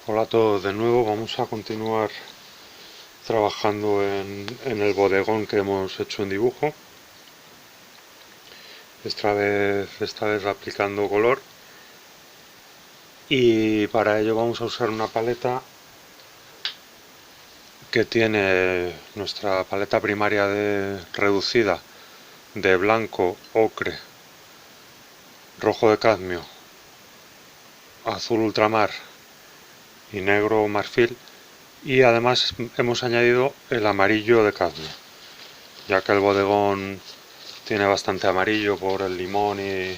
Hola a todos de nuevo, vamos a continuar trabajando en el bodegón que hemos hecho en dibujo. Esta vez aplicando color, y para ello vamos a usar una paleta que tiene nuestra paleta primaria reducida de blanco, ocre, rojo de cadmio, azul ultramar y negro marfil, y además hemos añadido el amarillo de cadmio, ya que el bodegón tiene bastante amarillo por el limón y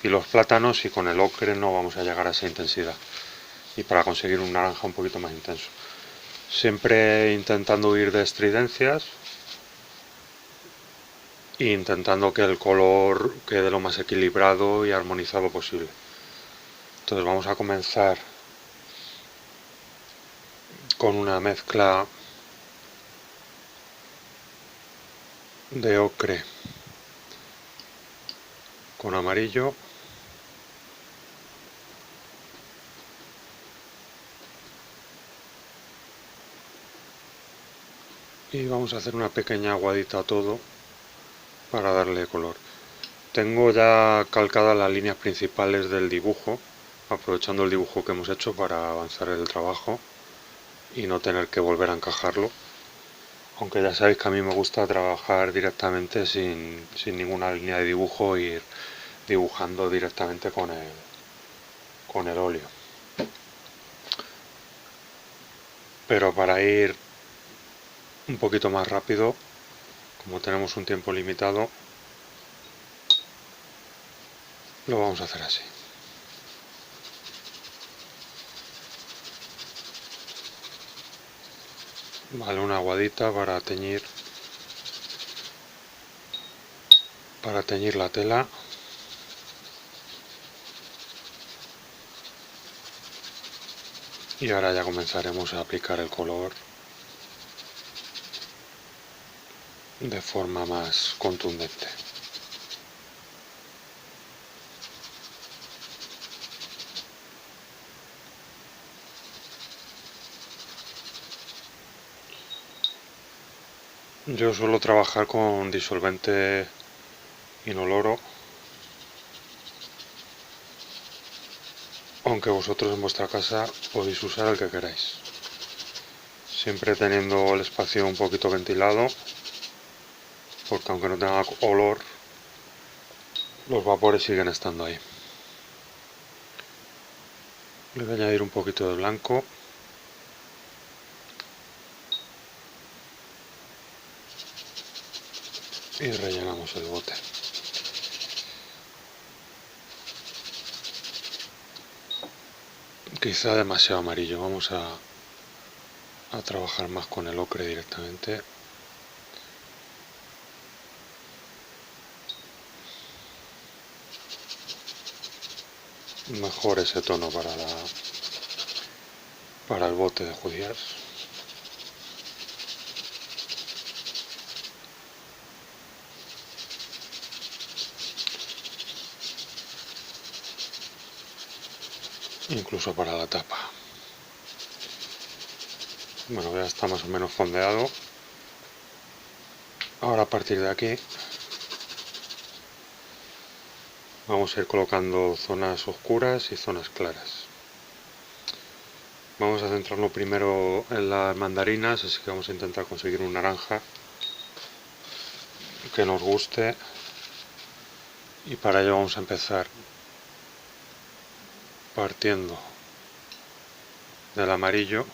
los plátanos, y con el ocre no vamos a llegar a esa intensidad, y para conseguir un naranja un poquito más intenso, siempre intentando huir de estridencias e intentando que el color quede lo más equilibrado y armonizado posible. Entonces vamos a comenzar con una mezcla de ocre con amarillo, y vamos a hacer una pequeña aguadita a todo para darle color. Tengo ya calcadas las líneas principales del dibujo, aprovechando el dibujo que hemos hecho para avanzar el trabajo y no tener que volver a encajarlo, aunque ya sabéis que a mí me gusta trabajar directamente sin ninguna línea de dibujo, e ir dibujando directamente con el óleo. Pero para ir un poquito más rápido, como tenemos un tiempo limitado, lo vamos a hacer así. Vale, una aguadita para teñir la tela. Y ahora ya comenzaremos a aplicar el color de forma más contundente. Yo suelo trabajar con disolvente inoloro, aunque vosotros en vuestra casa podéis usar el que queráis, siempre teniendo el espacio un poquito ventilado, porque aunque no tenga olor, los vapores siguen estando ahí. Le voy a añadir un poquito de blanco y rellenamos el bote. Quizá demasiado amarillo, vamos a trabajar más con el ocre directamente. Mejor ese tono para el bote de judías. Incluso para la tapa. Bueno, ya está más o menos fondeado. Ahora a partir de aquí vamos a ir colocando zonas oscuras y zonas claras. Vamos a centrarnos primero en las mandarinas, así que vamos a intentar conseguir un naranja que nos guste, y para ello vamos a empezar partiendo del amarillo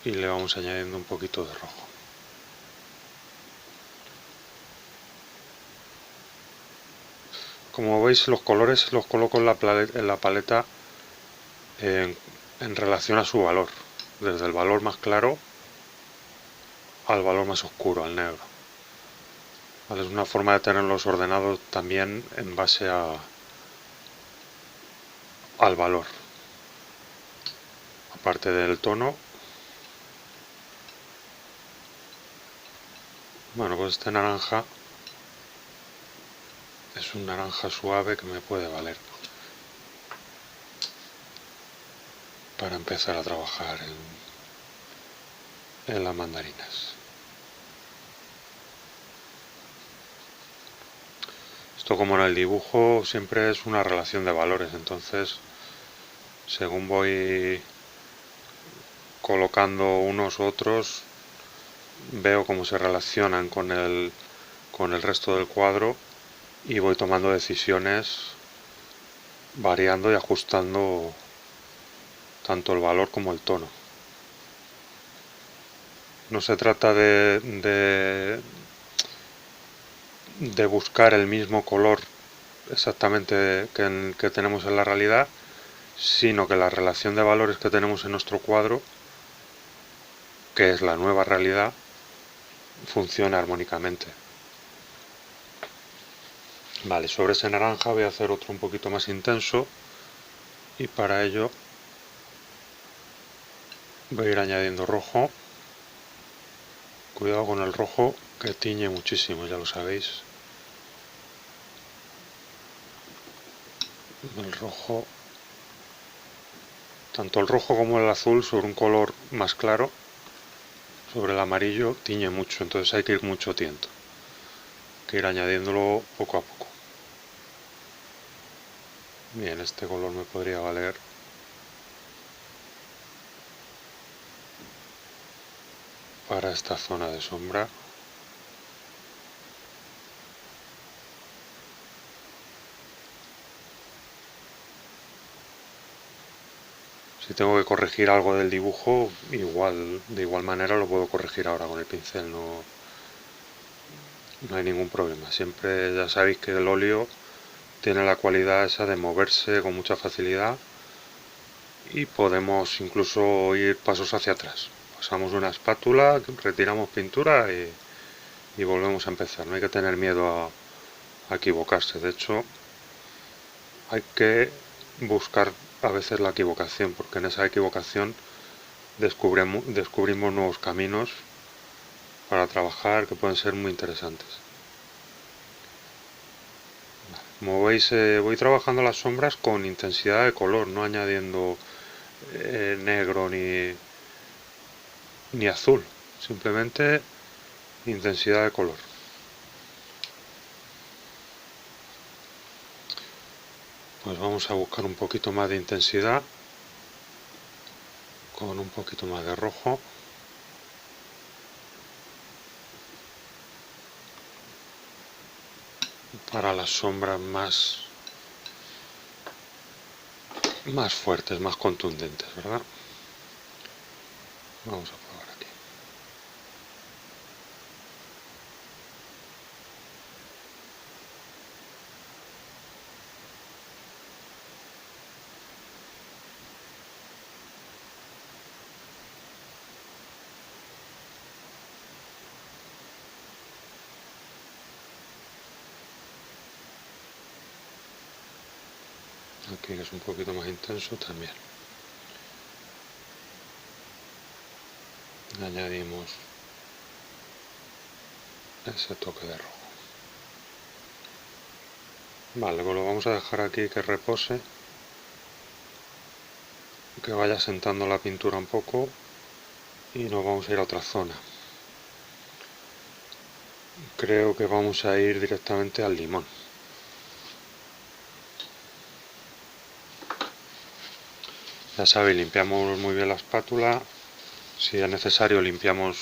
y le vamos añadiendo un poquito de rojo. Como veis, los colores los coloco en la paleta en relación a su valor, desde el valor más claro al valor más oscuro, al negro. Vale, es una forma de tenerlos ordenados también en base al valor, aparte del tono. Bueno, pues este naranja es un naranja suave que me puede valer. para empezar a trabajar en las mandarinas. Esto, como en el dibujo, siempre es una relación de valores, entonces según voy colocando unos u otros, veo cómo se relacionan con el resto del cuadro y voy tomando decisiones variando y ajustando tanto el valor como el tono. No se trata de buscar el mismo color exactamente que tenemos en la realidad, sino que la relación de valores que tenemos en nuestro cuadro, que es la nueva realidad, funcione armónicamente. Vale, sobre ese naranja voy a hacer otro un poquito más intenso y para ello voy a ir añadiendo rojo. Cuidado con el rojo, que tiñe muchísimo, ya lo sabéis. El rojo, tanto el rojo como el azul, sobre un color más claro, sobre el amarillo, tiñe mucho, entonces hay que ir mucho tiento, que ir añadiéndolo poco a poco. Bien, este color me podría valer para esta zona de sombra. Si tengo que corregir algo del dibujo, de igual manera lo puedo corregir ahora con el pincel, no hay ningún problema. Siempre ya sabéis que el óleo tiene la cualidad esa de moverse con mucha facilidad y podemos incluso ir pasos hacia atrás. Pasamos una espátula, retiramos pintura y volvemos a empezar. No hay que tener miedo a equivocarse. De hecho, hay que buscar a veces la equivocación, porque en esa equivocación descubrimos nuevos caminos para trabajar que pueden ser muy interesantes. Como veis, voy trabajando las sombras con intensidad de color, no añadiendo negro ni azul, simplemente intensidad de color. Pues vamos a buscar un poquito más de intensidad con un poquito más de rojo. Para las sombras más fuertes, más contundentes, ¿verdad? Vamos a probar aquí. Aquí, que es un poquito más intenso, también añadimos ese toque de rojo. Vale, pues lo vamos a dejar aquí que repose, que vaya sentando la pintura un poco y nos vamos a ir a otra zona. Creo que vamos a ir directamente al limón. Ya sabéis, limpiamos muy bien la espátula. Si es necesario, limpiamos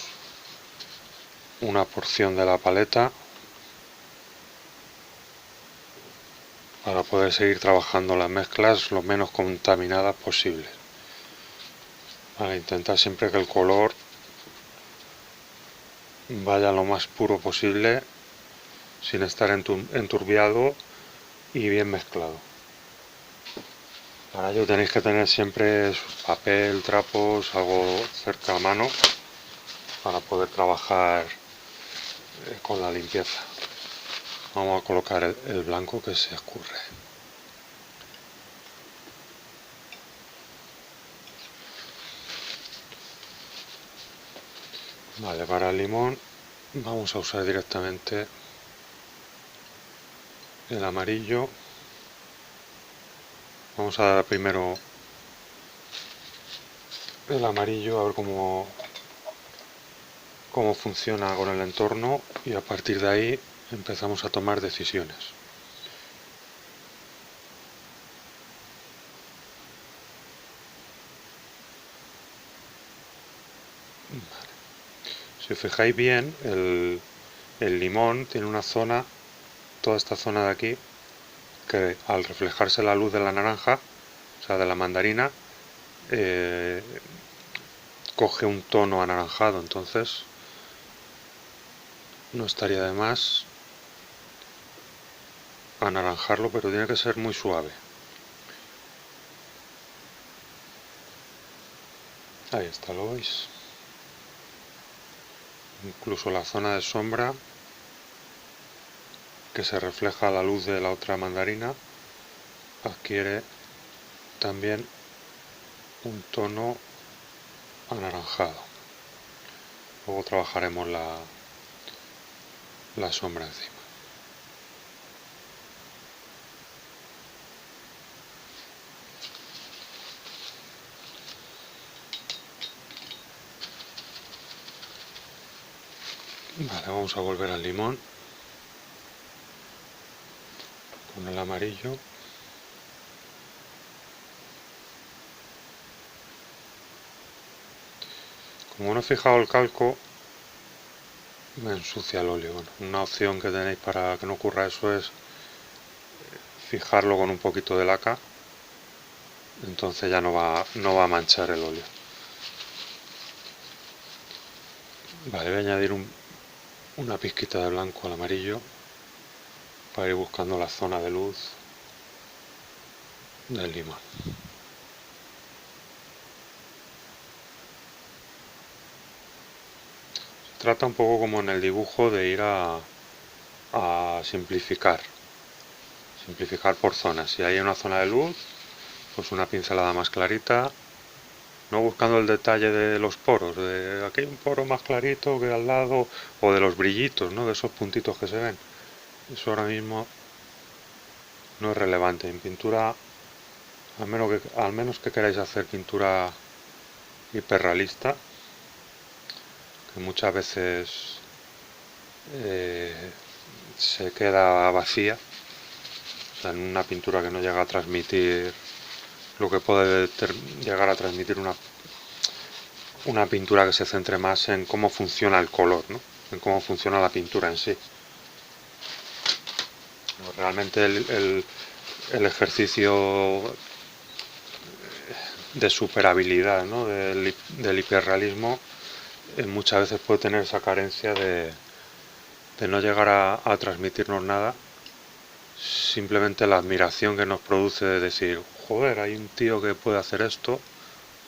una porción de la paleta para poder seguir trabajando las mezclas lo menos contaminadas posible. Para intentar siempre que el color vaya lo más puro posible, sin estar enturbiado y bien mezclado. Para ello tenéis que tener siempre papel, trapos, algo cerca a mano para poder trabajar con la limpieza. Vamos a colocar el blanco que se escurre. Vale, para el limón vamos a usar directamente el amarillo. Vamos a dar primero el amarillo, a ver cómo funciona con el entorno y a partir de ahí empezamos a tomar decisiones. Si os fijáis bien, el limón tiene una zona, toda esta zona de aquí, que al reflejarse la luz de la naranja, o sea, de la mandarina, eh, coge un tono anaranjado, entonces no estaría de más anaranjarlo, pero tiene que ser muy suave. Ahí está, ¿lo veis? Incluso la zona de sombra, que se refleja la luz de la otra mandarina, adquiere también un tono anaranjado. Luego trabajaremos la sombra encima. Vale, vamos a volver al limón con el amarillo. Como no he fijado el calco, me ensucia el óleo. Bueno, una opción que tenéis para que no ocurra eso es fijarlo con un poquito de laca, entonces ya no va a manchar el óleo. Vale, voy a añadir una pizquita de blanco al amarillo para ir buscando la zona de luz del limón. Se trata un poco como en el dibujo de ir a simplificar por zonas. Si hay una zona de luz, pues una pincelada más clarita, no buscando el detalle de los poros, de aquí hay un poro más clarito que al lado, o de los brillitos, ¿no? De esos puntitos que se ven. Eso ahora mismo no es relevante. En pintura, al menos que queráis hacer pintura hiperrealista, que muchas veces se queda vacía, o sea, en una pintura que no llega a transmitir lo que puede llegar a transmitir una pintura que se centre más en cómo funciona el color, ¿no? En cómo funciona la pintura en sí. Realmente el ejercicio de superabilidad, ¿no? del hiperrealismo muchas veces puede tener esa carencia de no llegar a transmitirnos nada, simplemente la admiración que nos produce de decir, joder, hay un tío que puede hacer esto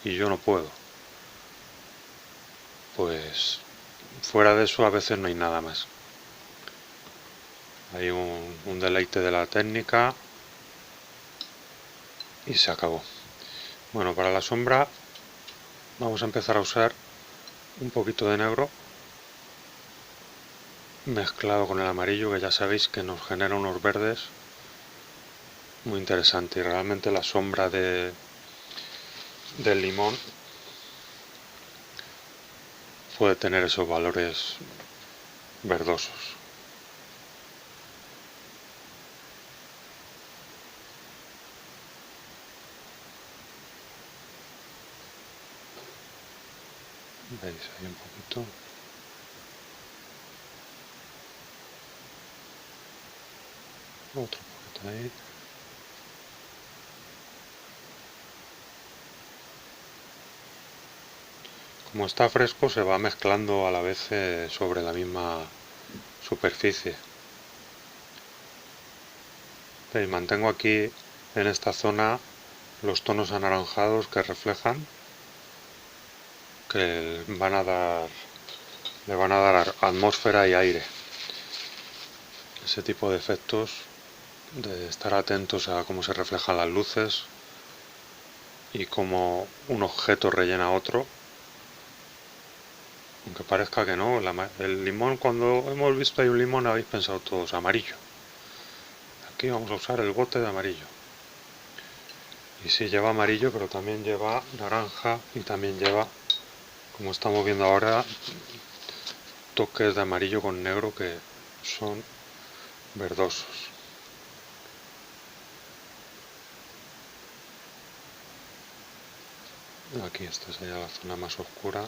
y yo no puedo. Pues fuera de eso a veces no hay nada más. Hay un deleite de la técnica y se acabó. Bueno, para la sombra vamos a empezar a usar un poquito de negro mezclado con el amarillo, que ya sabéis que nos genera unos verdes muy interesantes, y realmente la sombra del limón puede tener esos valores verdosos. ¿Veis ahí un poquito? Otro poquito ahí. Como está fresco se va mezclando a la vez sobre la misma superficie. ¿Veis? Mantengo aquí en esta zona los tonos anaranjados que reflejan, que le van a dar atmósfera y aire. Ese tipo de efectos, de estar atentos a cómo se reflejan las luces y cómo un objeto rellena otro, aunque parezca que no. El limón, cuando hemos visto ahí un limón habéis pensado todos amarillo. Aquí vamos a usar el bote de amarillo. Y sí, lleva amarillo, pero también lleva naranja y también lleva, como estamos viendo ahora, toques de amarillo con negro que son verdosos. Aquí esta sería la zona más oscura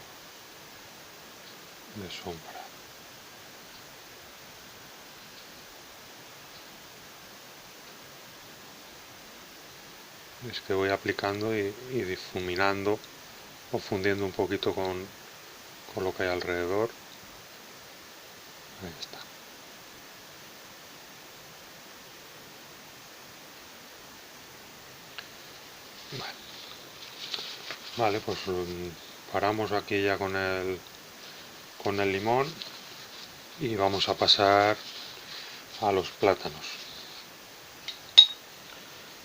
de sombra. Es que voy aplicando y difuminando o fundiendo un poquito con lo que hay alrededor. Ahí está. Vale, pues paramos aquí ya con el limón y vamos a pasar a los plátanos.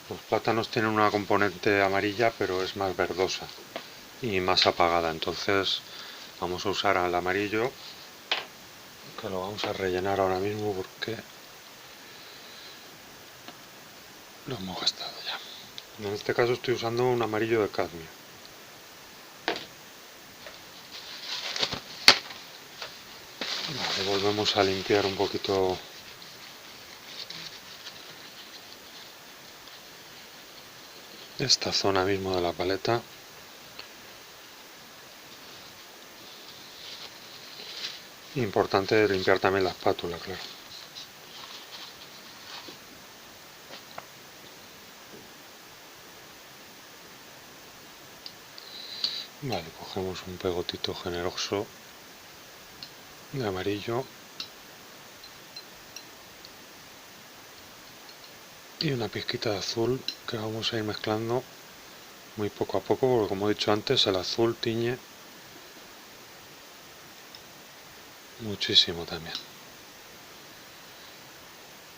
Los plátanos tienen una componente amarilla, pero es más verdosa y más apagada, entonces vamos a usar el amarillo, que lo vamos a rellenar ahora mismo porque lo hemos gastado ya. En este caso estoy usando un amarillo de cadmio. Vale, volvemos a limpiar un poquito esta zona mismo de la paleta. Importante limpiar también la espátula, claro. Vale, cogemos un pegotito generoso de amarillo y una pizquita de azul que vamos a ir mezclando muy poco a poco, porque como he dicho antes, el azul tiñe muchísimo también.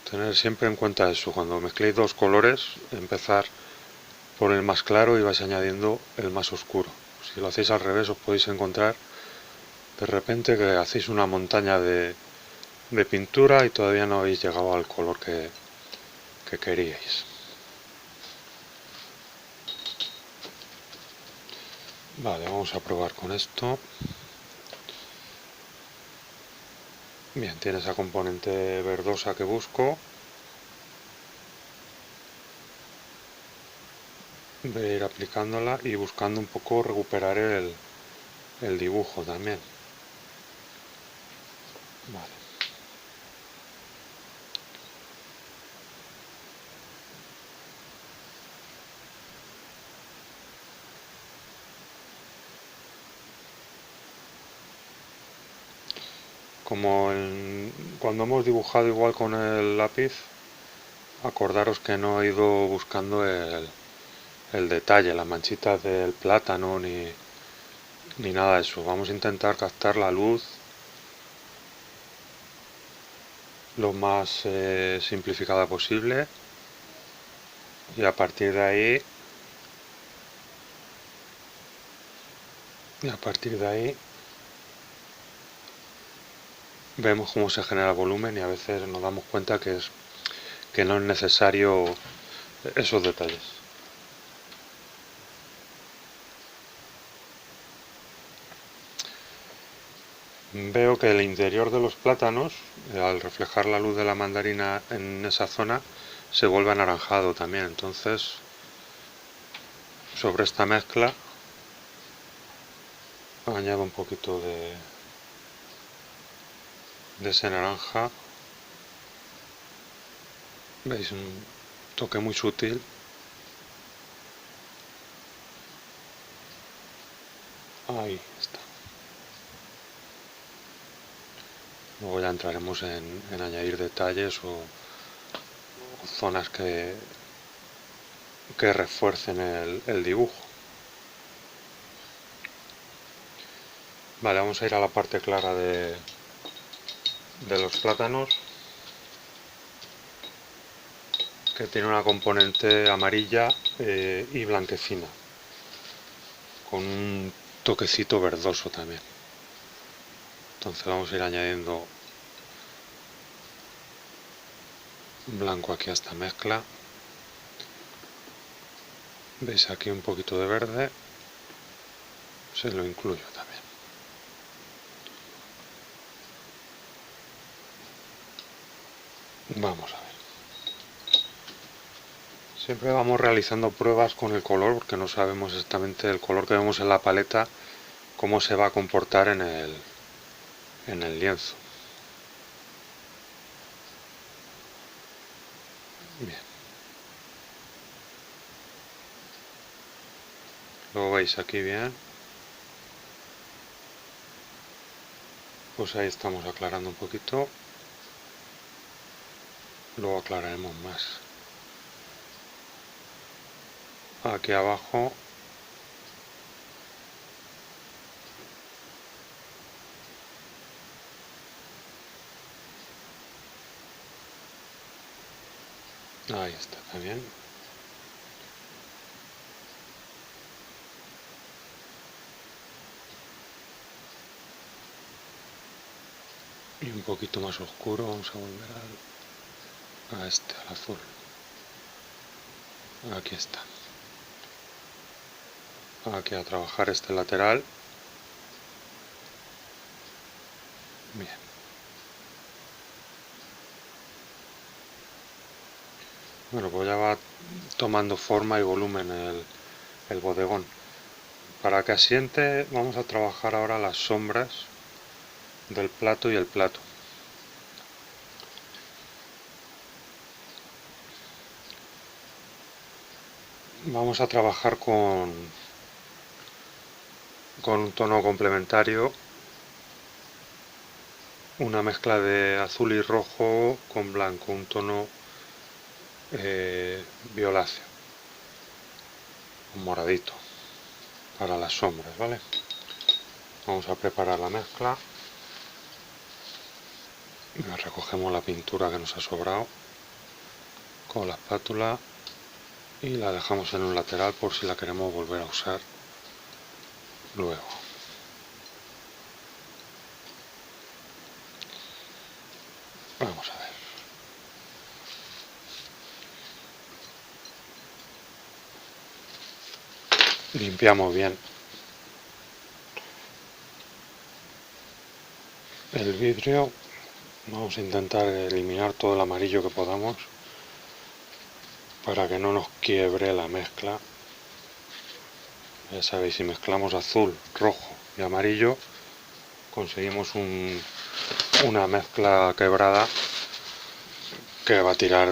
Tener siempre en cuenta eso, cuando mezcléis dos colores, empezar por el más claro y vais añadiendo el más oscuro. Si lo hacéis al revés, os podéis encontrar de repente que hacéis una montaña de pintura y todavía no habéis llegado al color que queríais. Vale, vamos a probar con esto. Bien, tiene esa componente verdosa que busco. Voy a ir aplicándola y buscando un poco recuperar el dibujo también. Vale. Como cuando hemos dibujado igual con el lápiz, acordaros que no he ido buscando el detalle, las manchitas del plátano ni nada de eso. Vamos a intentar captar la luz lo más simplificada posible y a partir de ahí vemos cómo se genera volumen y a veces nos damos cuenta que no es necesario esos detalles. Veo que el interior de los plátanos, al reflejar la luz de la mandarina en esa zona, se vuelve anaranjado también. Entonces, sobre esta mezcla añado un poquito de ese naranja. ¿Veis? Un toque muy sutil. Ahí está. Luego ya entraremos en añadir detalles o zonas que refuercen el dibujo. Vale, vamos a ir a la parte clara de los plátanos, que tiene una componente amarilla y blanquecina, con un toquecito verdoso también. Entonces vamos a ir añadiendo blanco aquí a esta mezcla. Veis aquí un poquito de verde, se lo incluyo también. Vamos a ver. Siempre vamos realizando pruebas con el color porque no sabemos exactamente el color que vemos en la paleta cómo se va a comportar en el lienzo. Bien. Lo veis aquí bien. Pues ahí estamos aclarando un poquito. Luego aclararemos más. Aquí abajo ahí está también. Y un poquito más oscuro, vamos a volver al azul. Aquí está. Aquí a trabajar este lateral. Bien. Bueno, pues ya va tomando forma y volumen el bodegón. Para que asiente vamos a trabajar ahora las sombras del plato y el plato. Vamos a trabajar con un tono complementario, una mezcla de azul y rojo con blanco, un tono violáceo, un moradito para las sombras, ¿vale? Vamos a preparar la mezcla. Recogemos la pintura que nos ha sobrado con la espátula y la dejamos en un lateral por si la queremos volver a usar luego. Vamos a ver. Limpiamos bien el vidrio. Vamos a intentar eliminar todo el amarillo que podamos para que no nos quiebre la mezcla. Ya sabéis, si mezclamos azul, rojo y amarillo, conseguimos una mezcla quebrada que va a tirar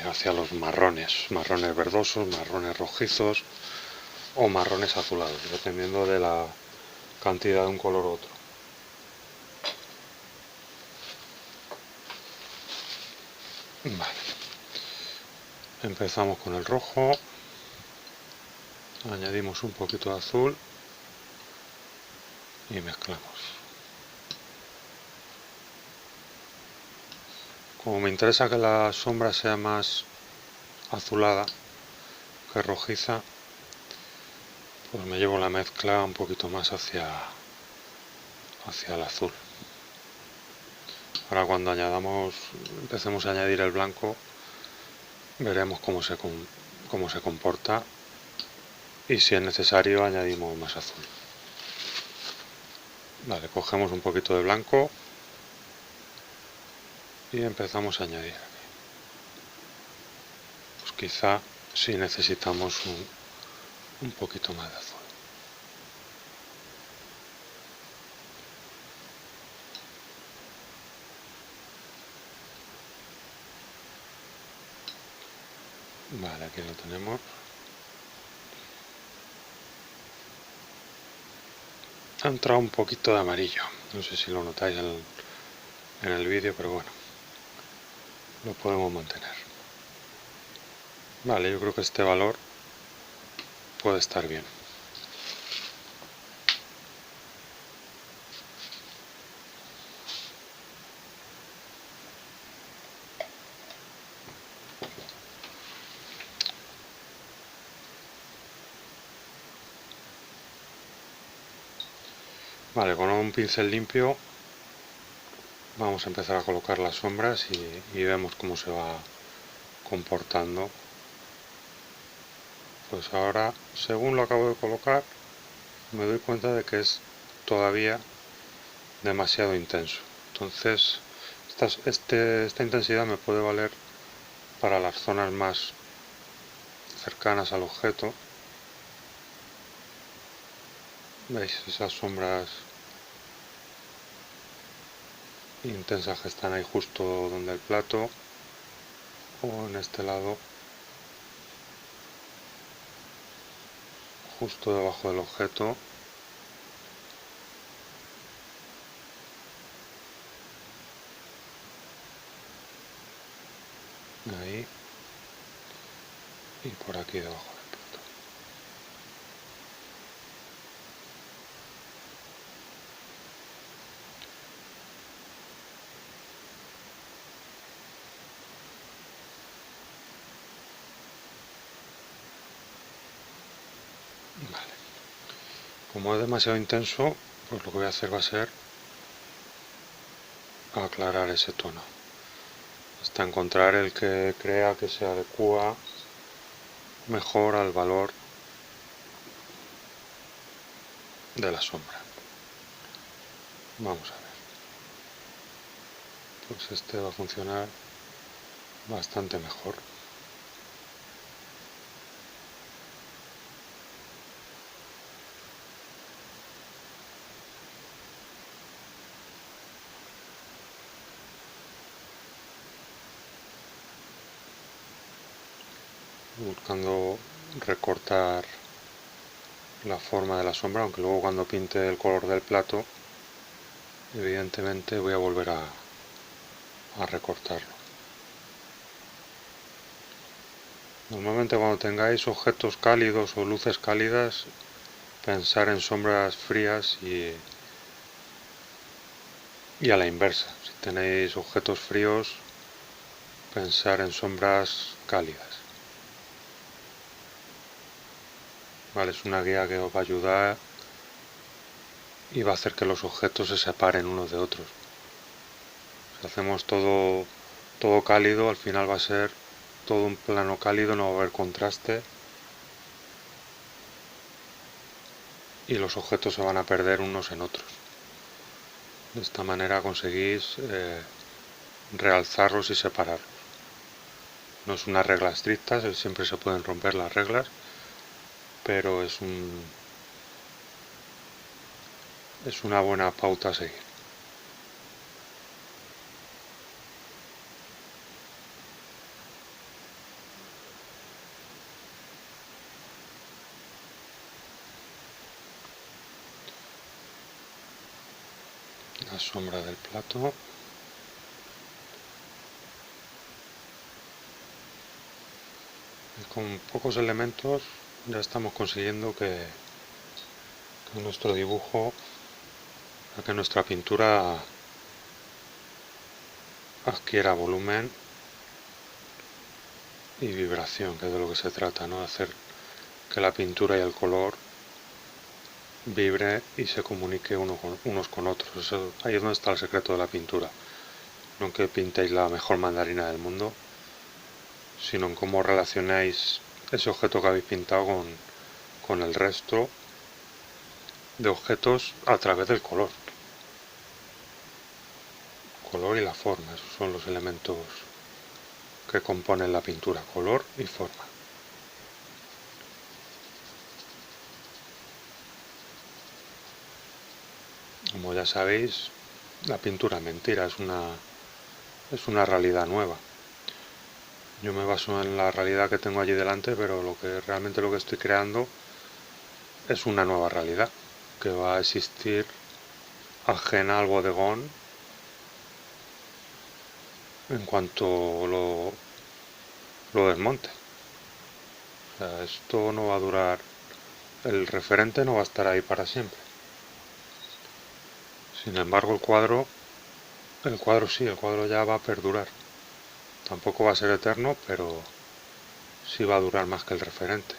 hacia los marrones verdosos, marrones rojizos o marrones azulados, dependiendo de la cantidad de un color u otro. Vale. Empezamos con el rojo, añadimos un poquito de azul y mezclamos. Como me interesa que la sombra sea más azulada que rojiza, pues me llevo la mezcla un poquito más hacia el azul. Ahora cuando empecemos a añadir el blanco, veremos cómo se comporta y si es necesario añadimos más azul. Vale, cogemos un poquito de blanco y empezamos a añadir. Pues quizá si necesitamos un poquito más de azul. Vale, aquí lo tenemos. Ha entrado un poquito de amarillo, no sé si lo notáis en el vídeo, pero bueno, lo podemos mantener. Vale, yo creo que este valor puede estar bien. Vale, con un pincel limpio vamos a empezar a colocar las sombras y vemos cómo se va comportando Pues ahora, según lo acabo de colocar, me doy cuenta de que es todavía demasiado intenso. Entonces, esta intensidad me puede valer para las zonas más cercanas al objeto. ¿Veis esas sombras intensas que están ahí justo donde el plato? O en este lado, justo debajo del objeto. Ahí. Y por aquí debajo del plato. Vale. Como es demasiado intenso, pues lo que voy a hacer va a ser aclarar ese tono hasta encontrar el que crea que se adecua mejor al valor de la sombra. Vamos a ver. Pues este va a funcionar bastante mejor. Buscando recortar la forma de la sombra, aunque luego cuando pinte el color del plato, evidentemente voy a volver a recortarlo. Normalmente cuando tengáis objetos cálidos o luces cálidas, pensar en sombras frías y a la inversa. Si tenéis objetos fríos, pensar en sombras cálidas. Vale, es una guía que os va a ayudar y va a hacer que los objetos se separen unos de otros. Si hacemos todo cálido, al final va a ser todo un plano cálido, no va a haber contraste y los objetos se van a perder unos en otros. De esta manera conseguís realzarlos y separarlos. No es una regla estricta, siempre se pueden romper las reglas, pero es una buena pauta a seguir. La sombra del plato. Y con pocos elementos ya estamos consiguiendo que nuestro dibujo, que nuestra pintura adquiera volumen y vibración, que es de lo que se trata, ¿no? Hacer que la pintura y el color vibre y se comunique unos con otros. Ahí es donde está el secreto de la pintura. No en que pintéis la mejor mandarina del mundo, sino en cómo relacionáis ese objeto que habéis pintado con el resto de objetos a través del color. Color y la forma, esos son los elementos que componen la pintura, color y forma. Como ya sabéis, la pintura es mentira, es una realidad nueva. Yo me baso en la realidad que tengo allí delante, pero realmente lo que estoy creando es una nueva realidad que va a existir ajena al bodegón en cuanto lo desmonte. O sea, esto no va a durar, el referente no va a estar ahí para siempre. Sin embargo, el cuadro sí, el cuadro ya va a perdurar. Tampoco va a ser eterno, pero sí va a durar más que el referente.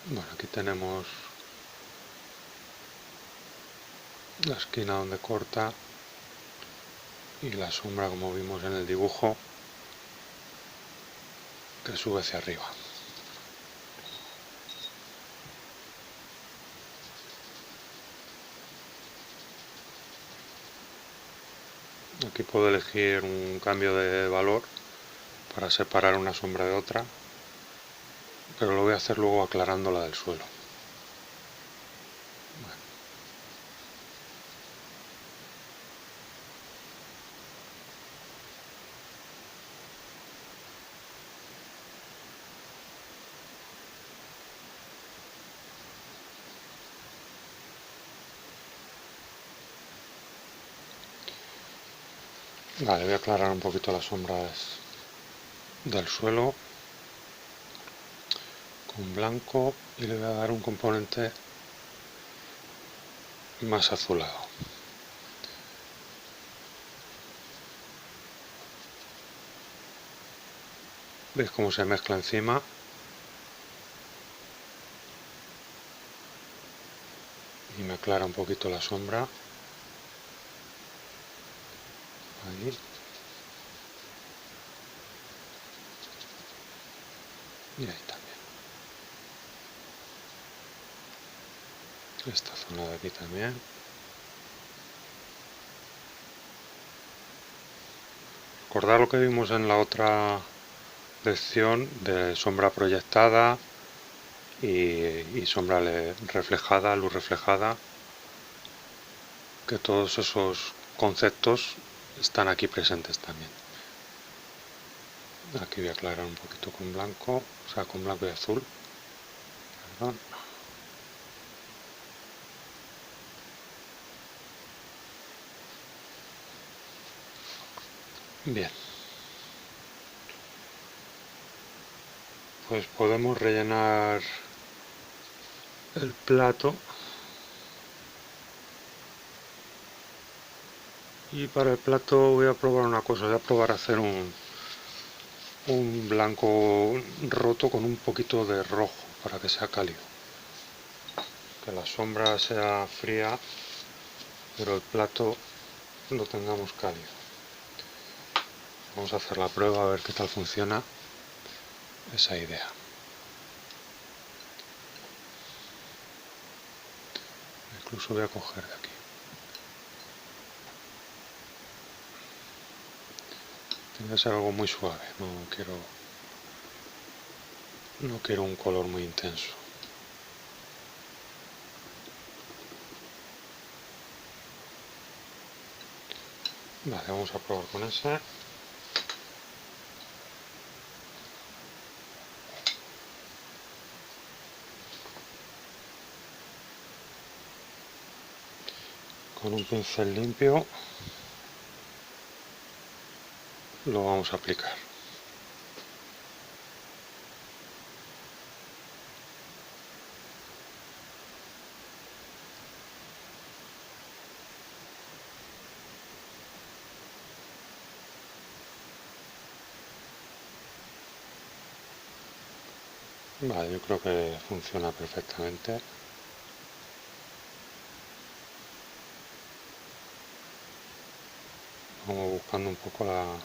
Bueno, aquí tenemos la esquina donde corta y la sombra, como vimos en el dibujo, que sube hacia arriba. Aquí puedo elegir un cambio de valor para separar una sombra de otra, pero lo voy a hacer luego aclarando la del suelo. Vale, voy a aclarar un poquito las sombras del suelo con blanco y le voy a dar un componente más azulado. ¿Veis cómo se mezcla encima? Y me aclara un poquito la sombra. Ahí. Y ahí también. Esta zona de aquí también. Recordad lo que vimos en la otra lección de sombra proyectada y sombra reflejada, luz reflejada, que todos esos conceptos están aquí presentes también. Aquí voy a aclarar un poquito con blanco, o sea, con blanco y azul. Perdón. Bien. Pues podemos rellenar el plato. Y para el plato voy a probar una cosa, voy a probar a hacer un blanco roto con un poquito de rojo para que sea cálido. Que la sombra sea fría, pero el plato lo tengamos cálido. Vamos a hacer la prueba a ver qué tal funciona esa idea. Incluso voy a coger de aquí. Tiene que ser algo muy suave, no quiero un color muy intenso. Vale, vamos a probar con ese. Con un pincel limpio lo vamos a aplicar. Vale, yo creo que funciona perfectamente. Vamos buscando un poco la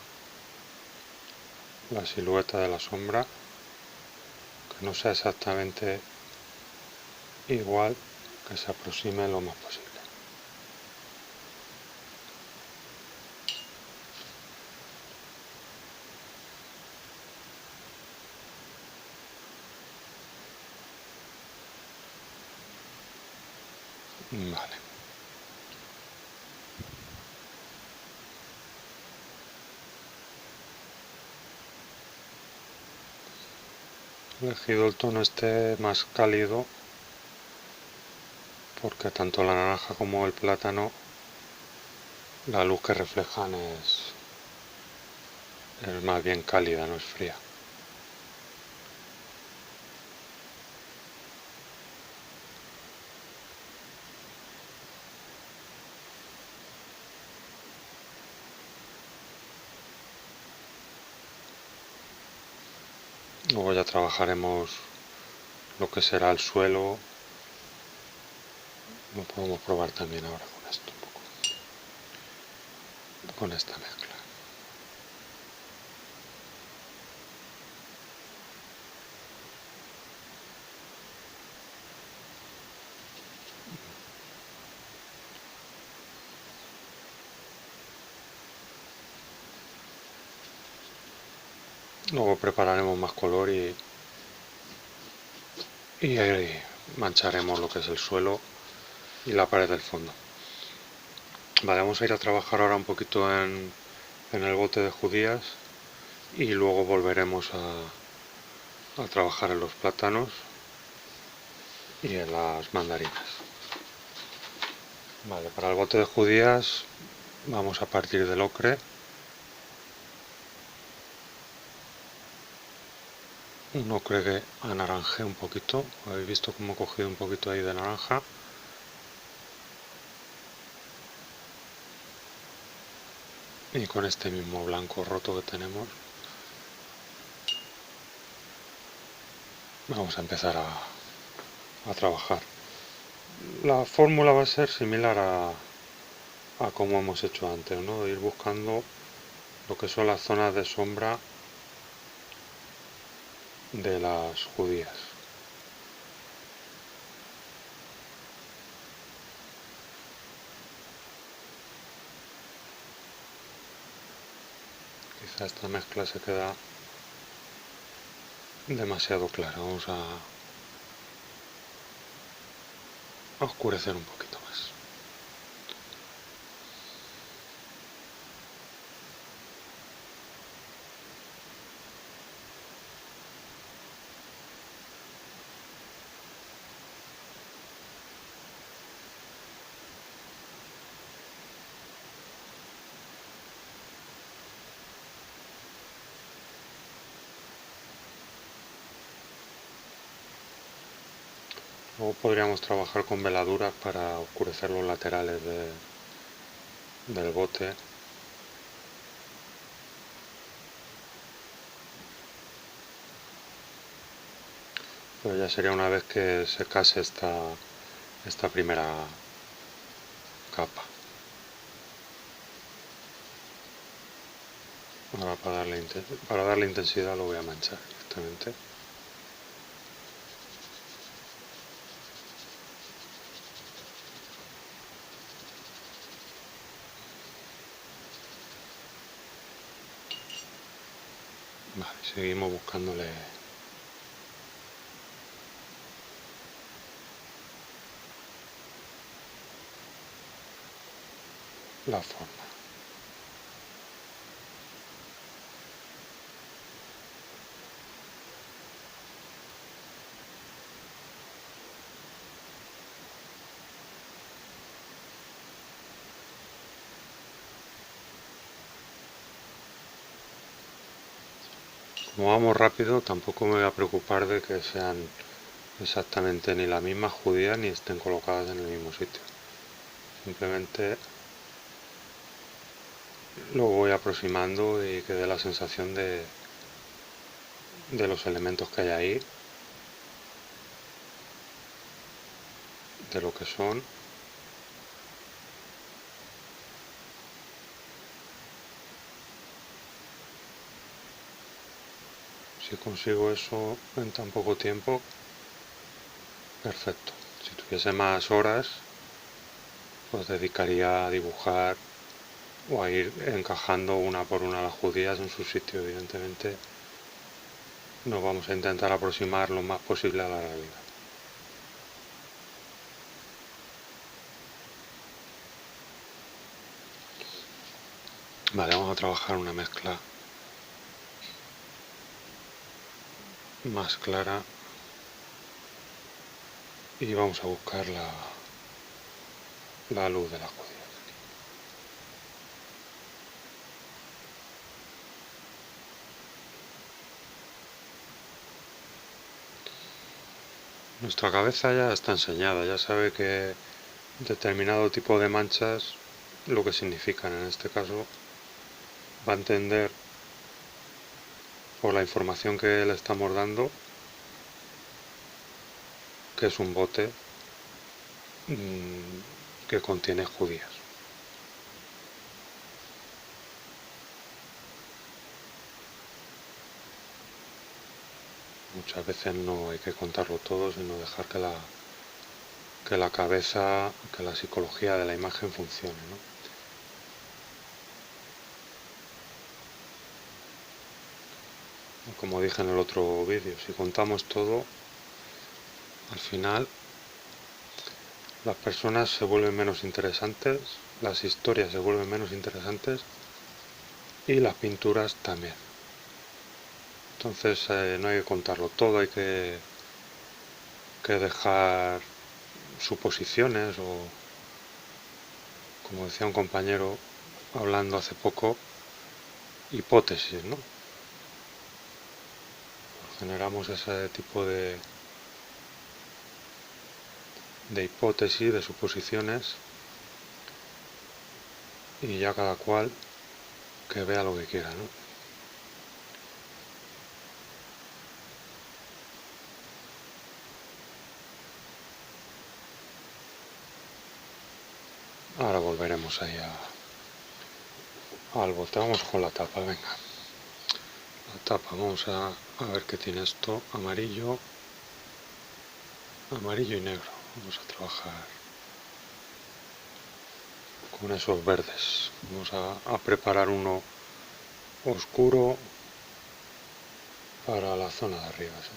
silueta de la sombra, que no sea exactamente igual, que se aproxime lo más posible. Vale. He elegido el tono este más cálido porque tanto la naranja como el plátano, la luz que reflejan es más bien cálida, no es fría. Luego ya trabajaremos lo que será el suelo. Lo podemos probar también ahora con esto. con esta mezcla. Luego prepararemos más color y ahí mancharemos lo que es el suelo y la pared del fondo. Vale, vamos a ir a trabajar ahora un poquito en el bote de judías y luego volveremos a trabajar en los plátanos y en las mandarinas. Vale, para el bote de judías vamos a partir del ocre. Un ocre que anaranjé un poquito. Habéis visto cómo he cogido un poquito ahí de naranja. Y con este mismo blanco roto que tenemos vamos a empezar a trabajar. La fórmula va a ser similar a como hemos hecho antes, ¿no? Ir buscando lo que son las zonas de sombra de las judías. Quizá esta mezcla se queda demasiado clara. Vamos a oscurecer un poquito más. Luego podríamos trabajar con veladuras para oscurecer los laterales del bote. Pero ya sería una vez que se case esta primera capa. Ahora para darle intensidad lo voy a manchar directamente. Vale, seguimos buscándole la forma. Como vamos rápido, tampoco me voy a preocupar de que sean exactamente ni la misma judía ni estén colocadas en el mismo sitio. Simplemente lo voy aproximando y que dé la sensación de los elementos que hay ahí, de lo que son. Si consigo eso en tan poco tiempo, perfecto. Si tuviese más horas, pues dedicaría a dibujar o a ir encajando una por una las judías en su sitio. Evidentemente nos vamos a intentar aproximar lo más posible a la realidad. Vale, vamos a trabajar una mezcla más clara y vamos a buscar la luz de la judía. Nuestra cabeza ya está enseñada, ya sabe que determinado tipo de manchas, lo que significan en este caso, va a entender por la información que le estamos dando que es un bote que contiene judías. Muchas veces no hay que contarlo todo, sino dejar que la cabeza, que la psicología de la imagen funcione, ¿no? Como dije en el otro vídeo, si contamos todo, al final las personas se vuelven menos interesantes, las historias se vuelven menos interesantes y las pinturas también. Entonces no hay que contarlo todo, hay que dejar suposiciones o, como decía un compañero hablando hace poco, hipótesis, ¿no? Generamos ese tipo de hipótesis, de suposiciones, y ya cada cual que vea lo que quiera, ¿no? Ahora volveremos ahí al bote. Vamos con la tapa, venga. La tapa, vamos a ver qué tiene esto. Amarillo, amarillo y negro. Vamos a trabajar con esos verdes. Vamos a preparar uno oscuro para la zona de arriba, ¿sí?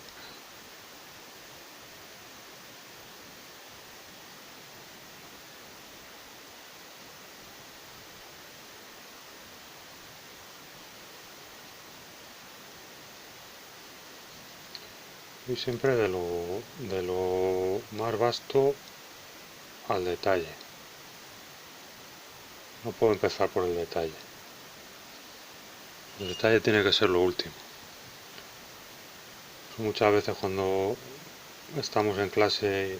Y siempre de lo más vasto al detalle. No puedo empezar por el detalle. El detalle tiene que ser lo último. Muchas veces cuando estamos en clase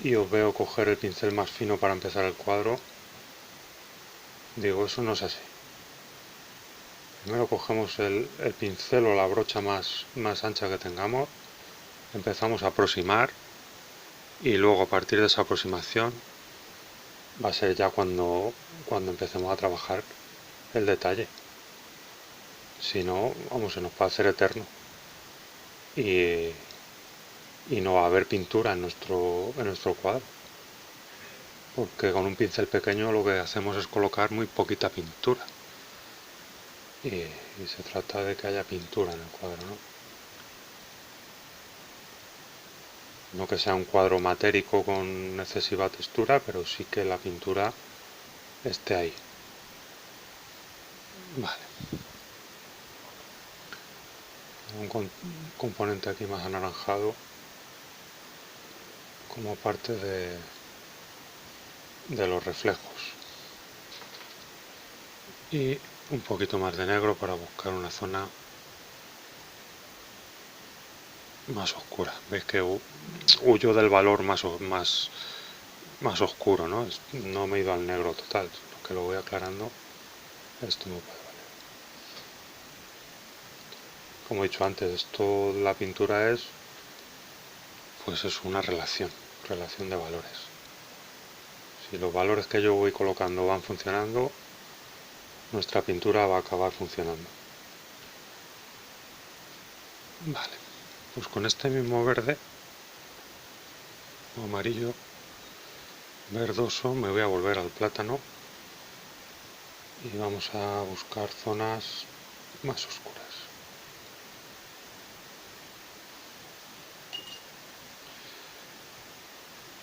y os veo coger el pincel más fino para empezar el cuadro, digo, eso no es así. Primero cogemos el pincel o la brocha más ancha que tengamos, empezamos a aproximar y luego a partir de esa aproximación va a ser ya cuando empecemos a trabajar el detalle. Si no, vamos, se nos puede hacer eterno y, y no va a haber pintura en nuestro cuadro. Porque con un pincel pequeño lo que hacemos es colocar muy poquita pintura. Y se trata de que haya pintura en el cuadro, ¿no? No que sea un cuadro matérico con excesiva textura, pero sí que la pintura esté ahí. Vale. Un componente aquí más anaranjado como parte de los reflejos. Y un poquito más de negro para buscar una zona más oscura. Veis que huyo del valor más oscuro, ¿no? No me he ido al negro total, sino que lo voy aclarando. Esto me puede valer. Como he dicho antes, esto la pintura pues es una relación de valores. Si los valores que yo voy colocando van funcionando, nuestra pintura va a acabar funcionando. Vale, pues con este mismo verde o amarillo verdoso me voy a volver al plátano y vamos a buscar zonas más oscuras.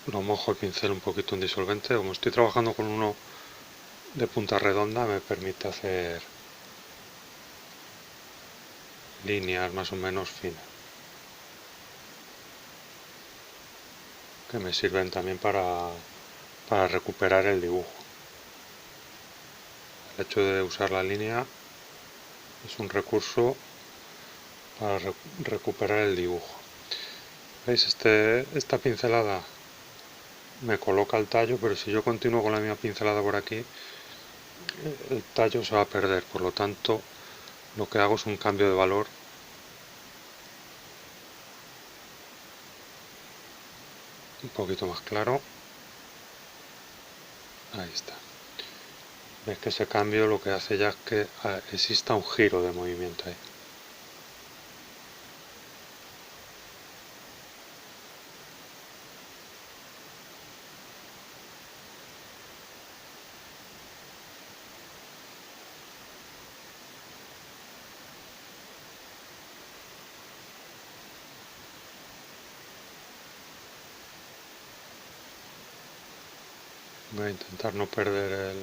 Lo mojo el pincel un poquito en disolvente. Como estoy trabajando con uno de punta redonda, me permite hacer líneas más o menos finas, que me sirven también para recuperar el dibujo. El hecho de usar la línea es un recurso para recuperar el dibujo. ¿Veis? Esta pincelada me coloca el tallo, pero si yo continúo con la misma pincelada por aquí, el tallo se va a perder. Por lo tanto, lo que hago es un cambio de valor un poquito más claro. Ahí está. Ves que ese cambio lo que hace ya es que exista un giro de movimiento ahí. Voy a intentar no perder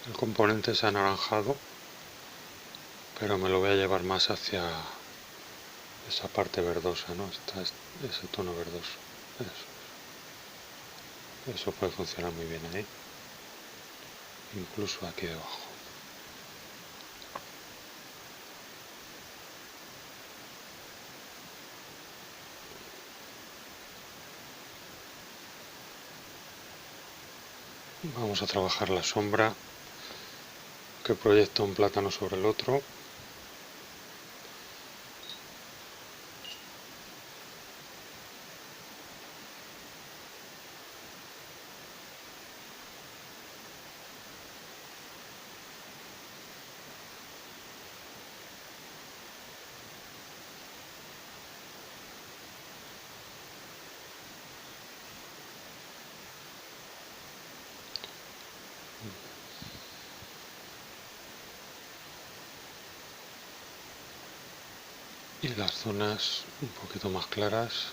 el componente ese anaranjado, pero me lo voy a llevar más hacia esa parte verdosa, ¿no? Ese tono verdoso. Eso puede funcionar muy bien ahí, incluso aquí debajo. Vamos a trabajar la sombra que proyecta un plátano sobre el otro. Y las zonas un poquito más claras.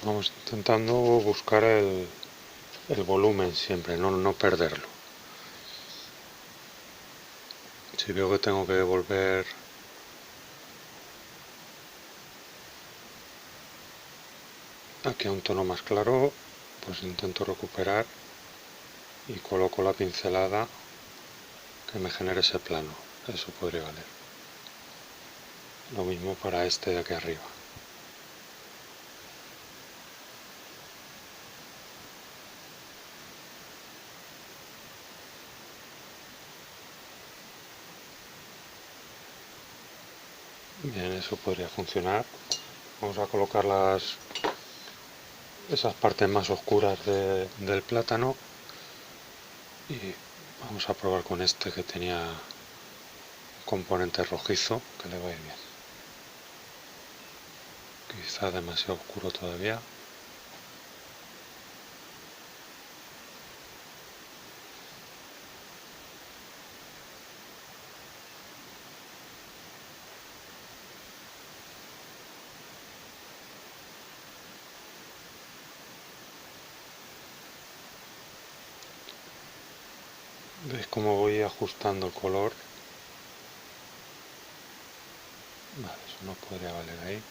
Vamos intentando buscar el volumen siempre, no perderlo. Si veo que tengo que volver aquí a un tono más claro, pues intento recuperar y coloco la pincelada que me genere ese plano. Eso podría valer. Lo mismo para este de aquí arriba. Bien, eso podría funcionar. Vamos a colocar esas partes más oscuras del plátano y vamos a probar con este que tenía un componente rojizo que le va a ir bien. Quizá demasiado oscuro todavía. ¿Veis cómo voy ajustando el color? Vale, eso no podría valer ahí.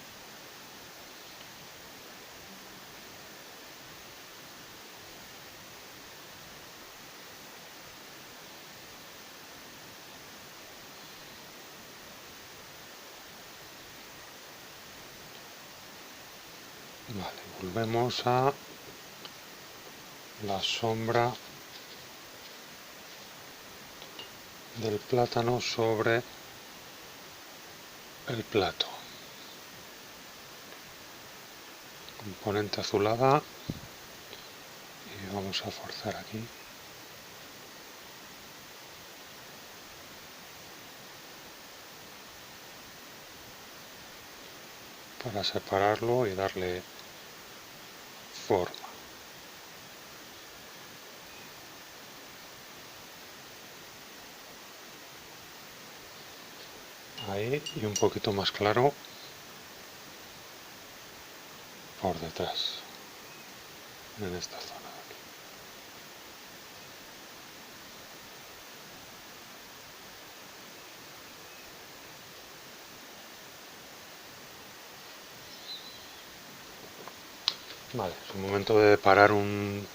Vale, volvemos a la sombra del plátano sobre el plato. Componente azulada y vamos a forzar aquí. Para separarlo y darle forma. Ahí y un poquito más claro por detrás, en esta zona de aquí. Vale, es un momento de parar un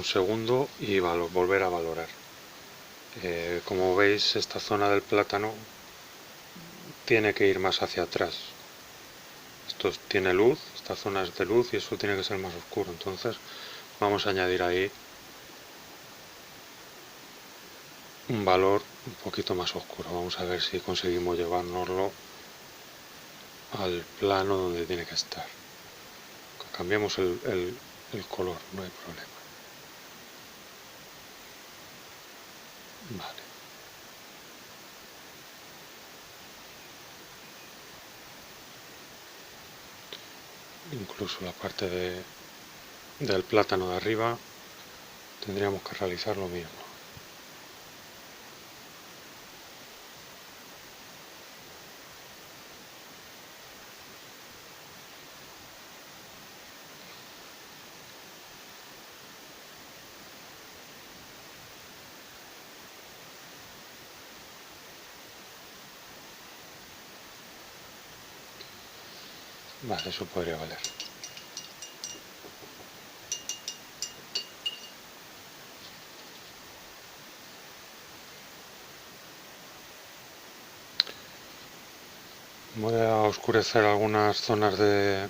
segundo y volver a valorar. Como veis, esta zona del plátano tiene que ir más hacia atrás. Esto tiene luz, esta zona es de luz y eso tiene que ser más oscuro. Entonces vamos a añadir ahí un valor un poquito más oscuro. Vamos a ver si conseguimos llevárnoslo al plano donde tiene que estar. Cambiamos el color, no hay problema. Vale. incluso la parte del plátano de arriba tendríamos que realizar lo mismo. Vale, eso podría valer. Voy a oscurecer algunas zonas del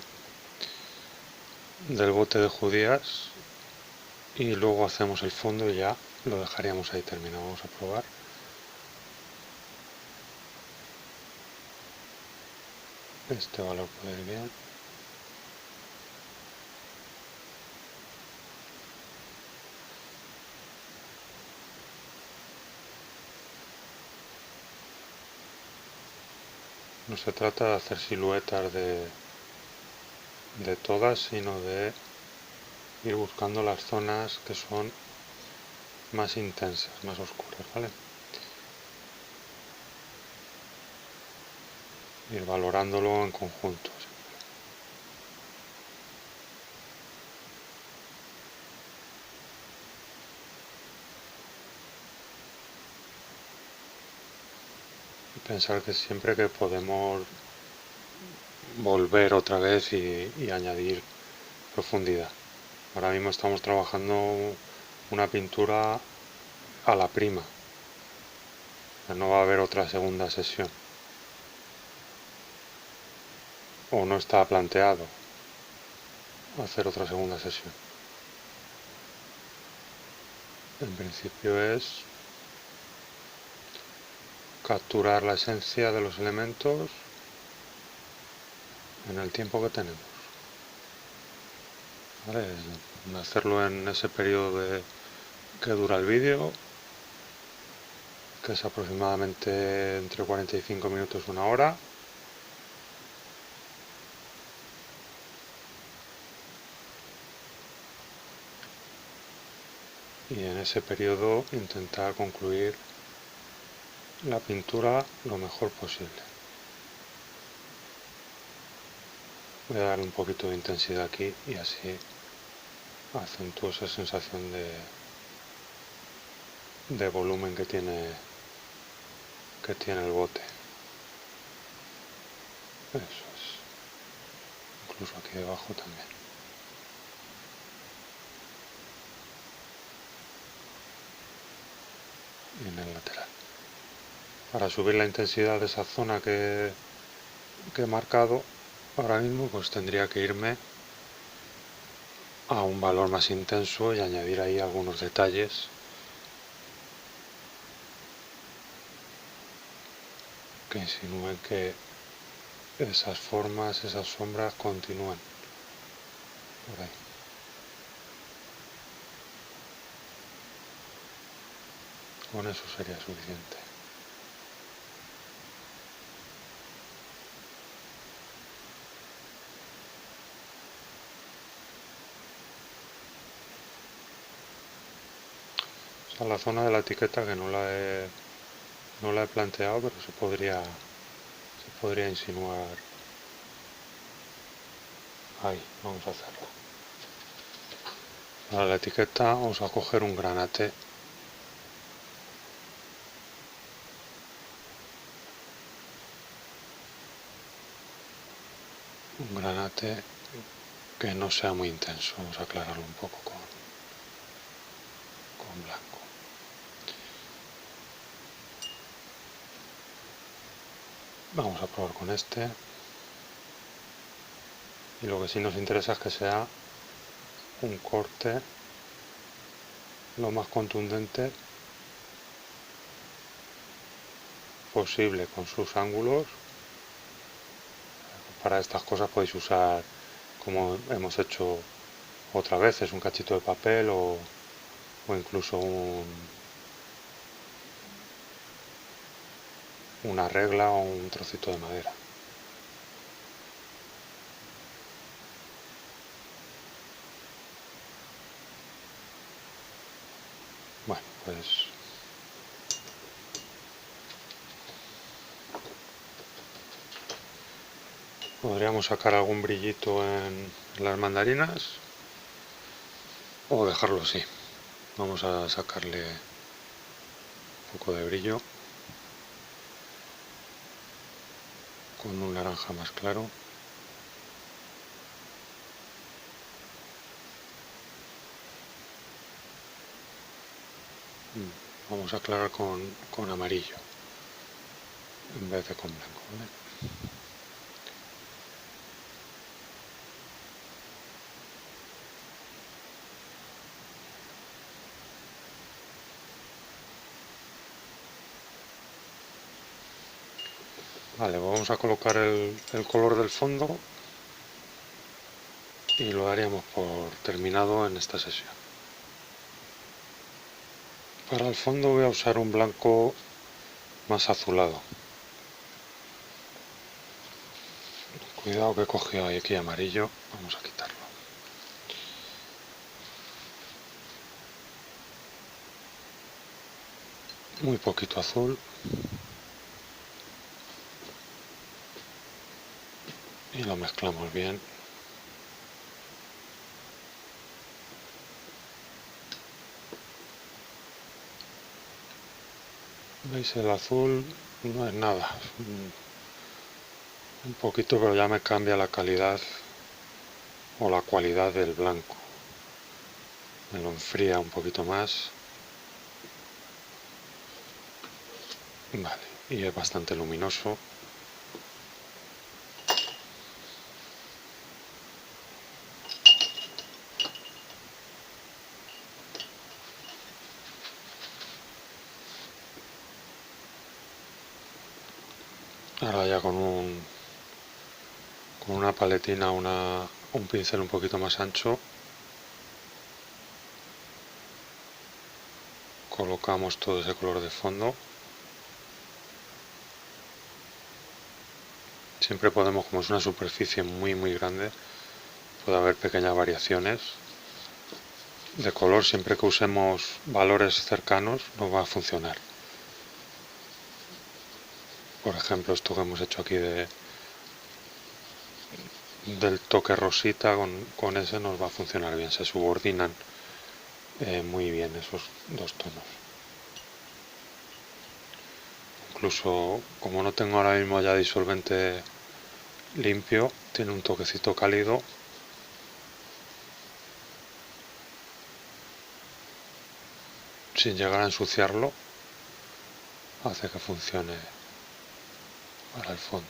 bote de judías y luego hacemos el fondo y ya lo dejaríamos ahí terminado. Vamos a probar. Este valor puede ir bien. No se trata de hacer siluetas de todas, sino de ir buscando las zonas que son más intensas, más oscuras, ¿vale? Ir valorándolo en conjunto. Y pensar que siempre que podemos volver otra vez y añadir profundidad. Ahora mismo estamos trabajando una pintura a la prima. No va a haber otra segunda sesión. O no está planteado hacer otra segunda sesión. En principio es capturar la esencia de los elementos en el tiempo que tenemos. ¿Vale? Hacerlo en ese periodo que dura el vídeo, que es aproximadamente entre 45 minutos y una hora. Y en ese periodo intentar concluir la pintura lo mejor posible. Voy a darle un poquito de intensidad aquí y así acentúo esa sensación de volumen que tiene el bote. Eso es. Incluso aquí debajo también. Y en el lateral. Para subir la intensidad de esa zona que he marcado ahora mismo, pues tendría que irme a un valor más intenso y añadir ahí algunos detalles que insinúen que esas formas, esas sombras continúan por ahí. Con eso sería suficiente. O sea, la zona de la etiqueta que no la he planteado, pero se podría insinuar ahí. Vamos a hacerlo. Para la etiqueta vamos a coger un granate. Un granate que no sea muy intenso. Vamos a aclararlo un poco con blanco. Vamos a probar con este. Y lo que sí nos interesa es que sea un corte lo más contundente posible con sus ángulos. Para estas cosas podéis usar, como hemos hecho otras veces, un cachito de papel o incluso una regla o un trocito de madera. pues podríamos sacar algún brillito en las mandarinas o dejarlo así. Vamos a sacarle un poco de brillo con un naranja más claro. Vamos a aclarar con amarillo en vez de con blanco, ¿vale? Vale, pues vamos a colocar el color del fondo y lo daríamos por terminado en esta sesión. Para el fondo voy a usar un blanco más azulado. Cuidado que he cogido aquí amarillo, vamos a quitarlo. Muy poquito azul. Y lo mezclamos bien. ¿Veis? El azul no es nada. Un poquito, pero ya me cambia la calidad o la cualidad del blanco. Me lo enfría un poquito más. Vale, y es bastante luminoso. Ahora ya con una paletina, un pincel un poquito más ancho, colocamos todo ese color de fondo. Siempre podemos, como es una superficie muy grande, puede haber pequeñas variaciones de color. Siempre que usemos valores cercanos no va a funcionar. Por ejemplo, esto que hemos hecho aquí del toque rosita, con ese nos va a funcionar bien. Se subordinan muy bien esos dos tonos. Incluso como no tengo ahora mismo ya disolvente limpio, tiene un toquecito cálido. Sin llegar a ensuciarlo, hace que funcione para el fondo.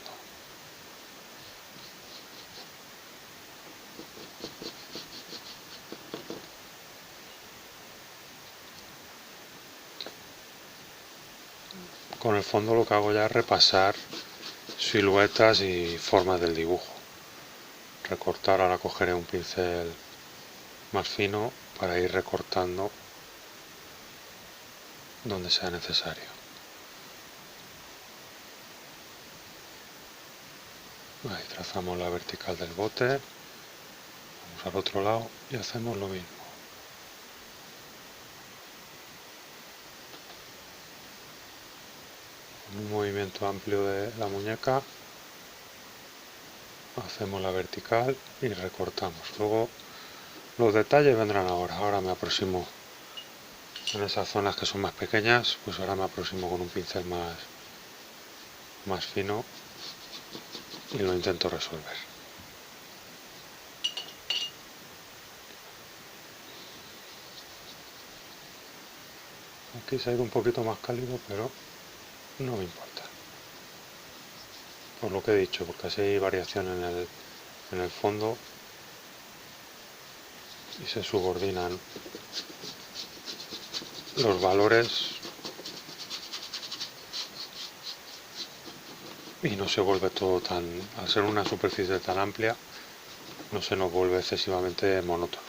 Con el fondo lo que hago ya es repasar siluetas y formas del dibujo. Recortar, ahora cogeré un pincel más fino para ir recortando donde sea necesario. Ahí trazamos la vertical del bote, vamos al otro lado y hacemos lo mismo. Con un movimiento amplio de la muñeca hacemos la vertical y recortamos. Luego los detalles vendrán ahora. Ahora me aproximo en esas zonas que son más pequeñas, pues ahora me aproximo con un pincel más fino y lo intento resolver. Aquí se ha ido un poquito más cálido, pero no me importa. Por lo que he dicho, porque así hay variación en el fondo y se subordinan los valores y no se vuelve todo tan, al ser una superficie tan amplia, no se nos vuelve excesivamente monótono.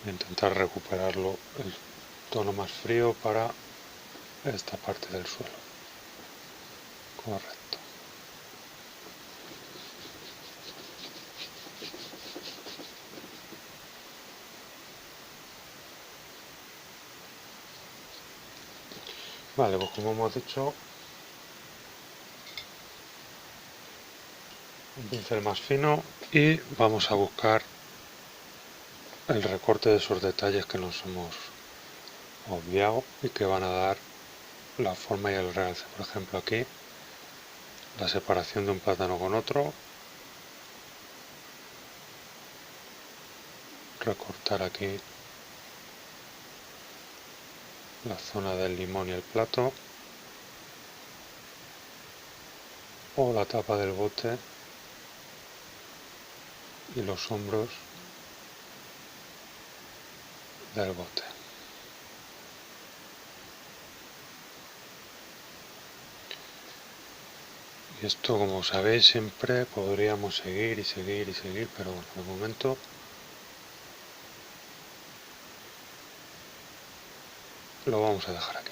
Intentar recuperarlo el tono más frío para esta parte del suelo. Correcto. Vale, pues como hemos dicho, un pincel más fino y vamos a buscar el recorte de esos detalles que nos hemos obviado y que van a dar la forma y el realce. Por ejemplo, aquí la separación de un plátano con otro, recortar aquí la zona del limón y el plato, o la tapa del bote y los hombros del bote. Y esto, como sabéis, siempre podríamos seguir y seguir y seguir, pero bueno, de momento lo vamos a dejar aquí.